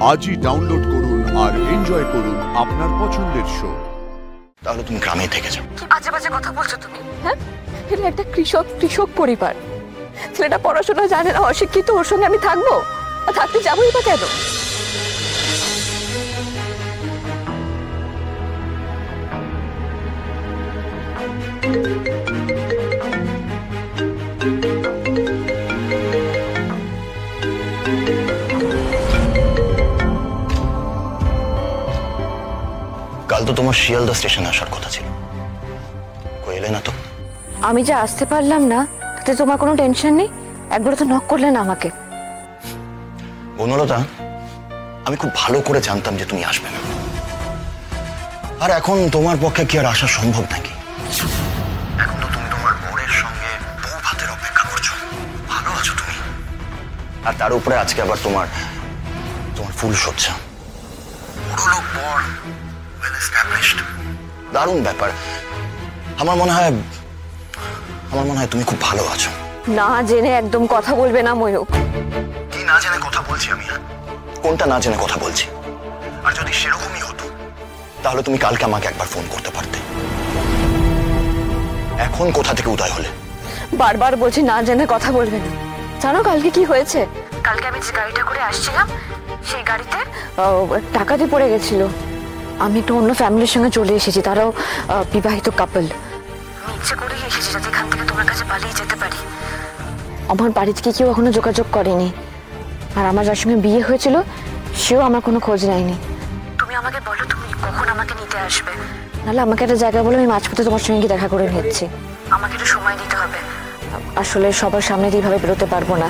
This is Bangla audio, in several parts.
আজই ডাউনলোড করুন আর এনজয় করুন আপনার পছন্দের শো। তাহলে তুমি গ্রামে থেকে যাও। কি বাজে বাজে কথা বলছো তুমি? হ্যাঁ, এটা একটা কৃষক পরিবার। ছেলেটা পড়াশোনা জানে না, অশিক্ষিত, ওর সঙ্গে আমি থাকবো? আর থাকতে যাবোই বা কেন? কাল তো তোমার শিয়ালদা স্টেশনে আসার কথা ছিল, কই এলে না তো? আমি যে আসতে পারলাম না তাতে তোমার কোনো টেনশন নেই? একবার তো নক করলে না আমাকে। বনলতা, আমি খুব ভালো করে জানতাম যে তুমি আসবে না, আর এখন তোমার পক্ষে কি আর আসা সম্ভব নাকি? এখন তো তুমি তোমার বরের সঙ্গে বউ ভাতের অপেক্ষা করছো, ভালো আছো তুমি, আর তার উপরে আজকে আবার তোমার ফুল সজ্জা, পুরো বর, ওয়েল এস্টাবলিশড, দারুণ ব্যাপার। আমার মনে হয় তুমি খুব ভালো আছো। না জেনে একদম কথা বলবে না ময়ূক। কি না জেনে কথা বলছি আমি? কোনটা না জেনে কথা বলছি? আর যদি সেরকমই হতো তাহলে তুমি কালকে আমাকে একবার ফোন করতে পারতে। এখন কোথা থেকে উদয় হলে? বারবার বলছি না জেনে কথা বলবে না। জানো কালকে কি হয়েছে? কালকে আমি যে গাড়িটা করে আসছিলাম সেই গাড়িতে টাকাতে পড়ে গেছিল। আমি একটু অন্য ফ্যামিলির সঙ্গে চলে এসেছি, তারাও বিবাহিত কাপল। আমি ইচ্ছে করেই এসেছি যাতে এখান থেকে তোমার কাছে পালিয়ে যেতে পারি। আমার বাড়ি থেকে কেউ এখনো যোগাযোগ করেনি, আর আমার যার সঙ্গে বিয়ে হয়েছিল সেও আমার কোনো খোঁজ নেয়নি। তুমি আমাকে বলো তুমি কখন আমাকে নিতে আসবে, নাহলে আমাকে একটা জায়গা বলে আমি মাঝপথে তোমার সঙ্গে দেখা করে নিচ্ছি। আমাকে একটু সময় দিতে হবে, আসলে সবার সামনে এইভাবে বেরোতে পারবো না।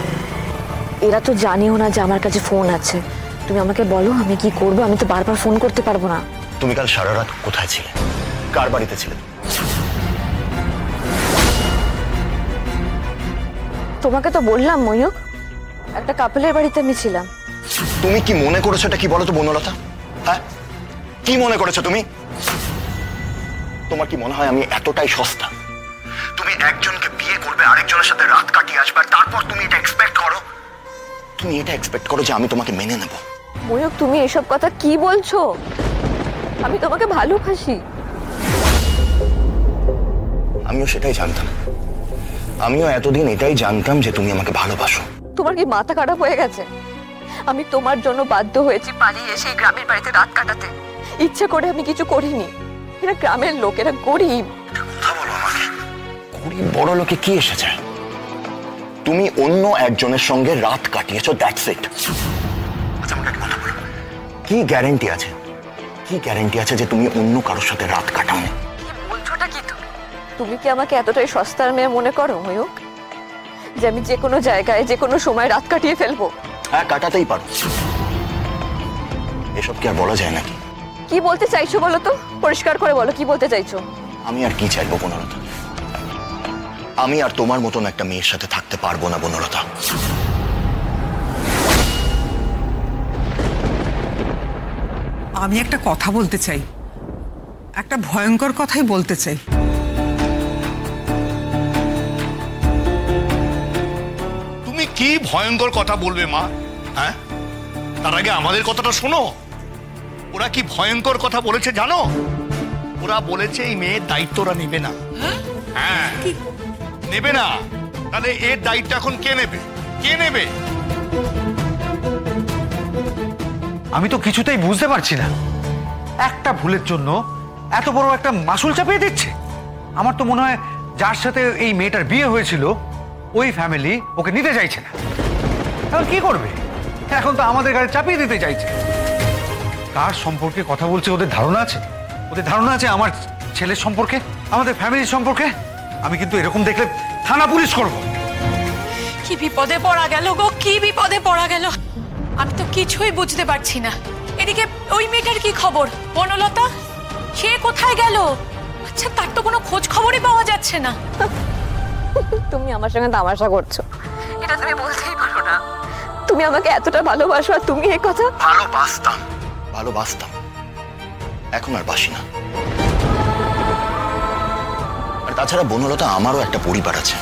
এরা তো জানিও না যে আমার কাছে ফোন আছে। তুমি আমাকে বলো আমি কি করবো, আমি তো বারবার ফোন করতে পারবো না। তুমি কাল সারা রাত কোথায় ছিলে, কার বাড়িতে ছিলে? তোমাকে তো বললাম ময়ূক, একটা কাপলের বাড়িতে আমি ছিলাম। তুমি কি মনে করেছো এটা কি বলো তো বনলতা? হ্যাঁ, কি মনে করেছো তুমি? তোমার কি মনে হয় আমি এতটাই সস্তা? তুমি একজনকে বিয়ে করবে, আরেকজনের সাথে রাত কাটিয়ে আসবে, তারপর তুমি এটা এক্সপেক্ট করো? তুমি এটা এক্সপেক্ট করো যে আমি তোমাকে মেনে নেব? ময়ূক তুমি এসব কথা কি বলছো? আমি তোমাকে ভালোবাসি। আমিও সেটাই জানতাম, আমিও এতদিন এটাই জানতাম যে তুমি আমাকে ভালোবাসো। তোমার কি মাথা খারাপ হয়ে গেছে? আমি তোমার জন্য বাধ্য হয়েছি পালিয়ে এসে গ্রামের বাড়িতে রাত কাটাতে। ইচ্ছে করে আমি কিছু করিনি। এরা গ্রামের লোক, এরা গরিব। কথা বলো আমাকে, গরিব বড় লোকে কি এসেছে? তুমি অন্য একজনের সঙ্গে রাত কাটিয়েছো, দ্যাটস ইট। আচ্ছা আমাকে একটা কথা বলো, কি গ্যারান্টি আছে যে তুমি অন্য কারোর সাথে রাত কাটাওনি? কি বলছোটা কি তুমি? তুমি কি আমাকে এতটাই সস্তার মেয়ে মনে করো ময়ূক, যে আমি যে কোনো জায়গায় যে কোনো সময় রাত কাটিয়ে ফেলবো? হ্যাঁ, কাটাতেই পারো। এসব কি আর বলা যায় নাকি? কি বলতে চাইছো বলো তো, পরিষ্কার করে বলো কি বলতে চাইছো? আমি আর কি চাইবো বনলতা? আমি আর তোমার মতন একটা মেয়ের সাথে থাকতে পারবো না বনলতা। আমি একটা কথা বলতে চাই, একটা ভয়ঙ্কর কথাই বলতে চাই। তুমি কি ভয়ঙ্কর কথা বলবে মা? হ্যাঁ, তার আগে আমাদের কথাটা শোনো। ওরা কি ভয়ঙ্কর কথা বলেছে জানো? ওরা বলেছে এই মেয়ের দায়িত্ব ওরা নেবে না। হ্যাঁ, নেবে না। তাহলে এর দায়িত্ব এখন কে নেবে? আমি তো কিছুতেই বুঝতে পারছি না, একটা ভুলের জন্য এত বড় একটা মাসুল চাপিয়ে দিচ্ছে। আমার তো মনে হয় যার সাথে এই মেয়েটার বিয়ে হয়েছিল ওই ফ্যামিলি ওকে নিতে চাইছে না। এখন কি করবে? এখন তো আমাদের গাড়ি চাপিয়ে দিতে চাইছে। কার সম্পর্কে কথা বলছে ওদের ধারণা আছে আমার ছেলের সম্পর্কে, আমাদের ফ্যামিলির সম্পর্কে। আমি কিন্তু এরকম দেখলে থানা পুলিশ করব। কি বিপদে পড়া গেল গো, কি বিপদে পড়া গেল! আমি তো কিছুই বুঝতে পারছি না। এদিকে ওই মেয়েটার কি খবর? বনলতা সে কোথায় গেল? আচ্ছা, তার তো কোনো খোঁজ খবরই পাওয়া যাচ্ছে না। তুমি আমার সঙ্গে তামাশা করছো, এটা তুমি বলতেই পারো না। তুমি আমাকে এতটা ভালোবাসো আর তুমি এই কথা? ভালোবাসতাম, এখন আর বাসি না। আর তাছাড়া বনলতা, আমারও একটা পরিবার আছে।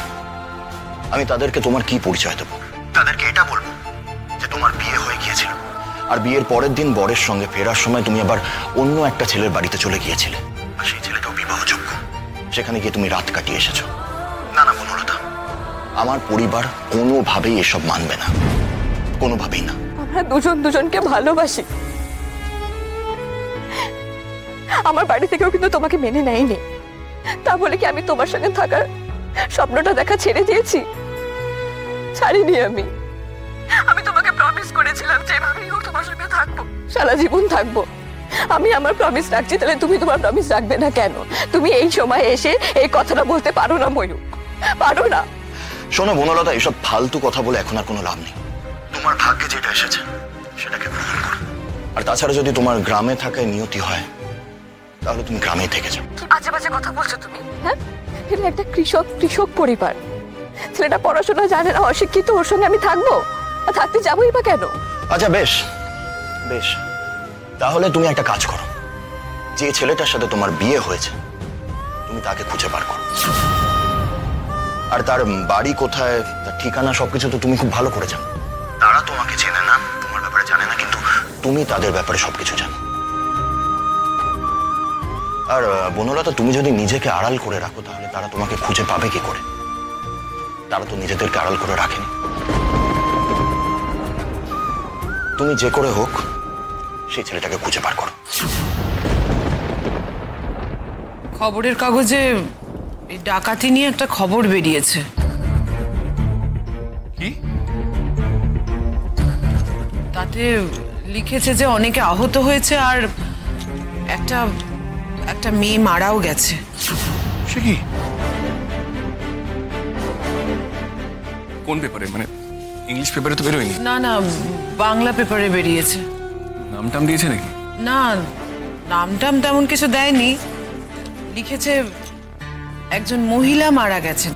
আমি তাদেরকে তোমার কি পরিচয় দেবো? তাদেরকে এটা বলবো যে তোমার বিয়ে হয়ে গিয়েছিল, আর বিয়ের পরের দিন বরের সঙ্গে ফেরার সময় তুমি আবার অন্য একটা ছেলের বাড়িতে চলে গিয়েছিলে, আর সেই ছেলেটাও বিবাহযোগ্য। সেখানে গিয়ে তুমি রাত কাটিয়ে এসেছো। না না বনলতা, আমার পরিবার কোনোভাবেই এসব মানবে না, কোনোভাবেই না। আমরা দুজন দুজনকে ভালোবাসি। আমার বাড়ি থেকেও কিন্তু তোমাকে মেনে নেয়নি। তা বলে কি আমি তোমার সঙ্গে থাকার স্বপ্নটা দেখা ছেড়ে দিয়েছি? ছাড়িনি। আমি তোমাকে প্রমিস করেছিলাম যে এভাবেই হোক তোমার সঙ্গে থাকবো, সারা জীবন থাকবো। আমি আমার প্রমিস রাখছি, তাহলে তুমি তোমার প্রমিস রাখবে না কেন? তুমি এই সময় এসে এই কথাটা বলতে পারো না ময়ূক, পারো না? শোনো বনলতা, এসব ফালতু কথা বলে এখন আর কোনো লাভ নেই। তোমার ভাগ্যে যেটা এসেছে সেটাকে গ্রহণ করো। আর তাছাড়া যদি তোমার গ্রামে থাকায় নিয়তি হয়, তাহলে তুমি গ্রামেই থেকে যাও। কি বাজে বাজে কথা বলছো তুমি? হ্যাঁ, এটা একটা কৃষক পরিবার। ছেলেটা পড়াশোনা জানে না, অশিক্ষিত, ওর সঙ্গে আমি থাকবো? আর থাকতে যাবোই বা কেন? আচ্ছা বেশ বেশ, তাহলে তুমি একটা কাজ করো, যে ছেলেটার সাথে তোমার বিয়ে হয়েছে তুমি তাকে খুঁজে বার করো। আর তার বাড়ি কোথায়, তার ঠিকানা সবকিছু তো তুমি খুব ভালো করে জানো। তারা তোমাকে চেনে না, তোমার ব্যাপারে জানে না, কিন্তু তুমি তাদের ব্যাপারে সবকিছু জানো। আর বনলতা, তুমি যদি নিজেকে আড়াল করে রাখো তাহলে তারা তোমাকে খুঁজে পাবে কি করে? তারা তো নিজেদেরকে আড়াল করে রাখেনি। তুমি যে করে হোক সেই ছেলেটাকে খুঁজে বার করো। খবরের কাগজে এই ডাকাতি নিয়ে একটা খবর বেরিয়েছে। কি? তাতে লিখেছে যে অনেকে আহত হয়েছে আর একটা মেয়ে মারাও গেছে। সে কি? কোন পেপারে? মানে ইংলিশ পেপারে তো বেরোয়নি। না না, বাংলা পেপারে বেরিয়েছে। নামটাম দিয়েছে নাকি? না, নামটাম তেমন কিছু দেয়নি। লিখেছে একজন মহিলা মারা গেছেন।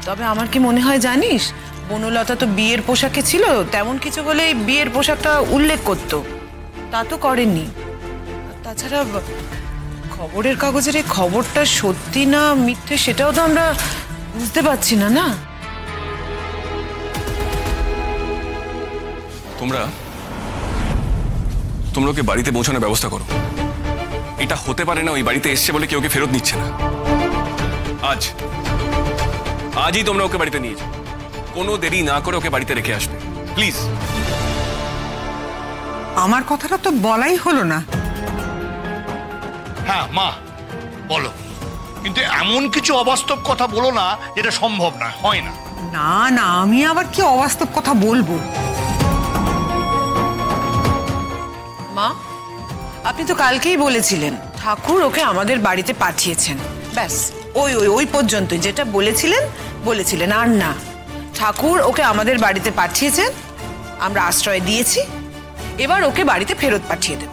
তবে আমার কি মনে হয় জানিস, বনলতা তো বিয়ের পোশাকে ছিল, তেমন কিছু হলে বিয়ের পোশাকটা উল্লেখ করতো, তা তো করেননি। তাছাড়া খবরের কাগজের এই খবরটা সত্যি না মিথ্যে সেটাও তো আমরা বুঝতে পারছি না। না, তোমরা ওকে বাড়িতে পৌঁছানোর ব্যবস্থা করো। এটা হতে পারে না ওই বাড়িতে এসছে বলে কেউ ওকে ফেরত নিচ্ছে না। আজই তোমরা ওকে বাড়িতে নিয়ে যাও, কোনো দেরি না করে ওকে বাড়িতে রেখে আসবে প্লিজ। আমার কথাটা তো বলাই হলো না। হ্যাঁ মা, বলো, কিন্তু এমন কিছু অবাস্তব কথা বলো না যেটা সম্ভব না, হয় না। না না, আমি আবার কি অবাস্তব কথা বলবো? মা, আপনি তো কালকেই বলেছিলেন ঠাকুর ওকে আমাদের বাড়িতে পাঠিয়েছেন। ব্যাস ওই পর্যন্তই, যেটা বলেছিলেন আর না। ঠাকুর ওকে আমাদের বাড়িতে পাঠিয়েছেন, আমরা আশ্রয় দিয়েছি, এবার ওকে বাড়িতে ফেরত পাঠিয়ে দেব।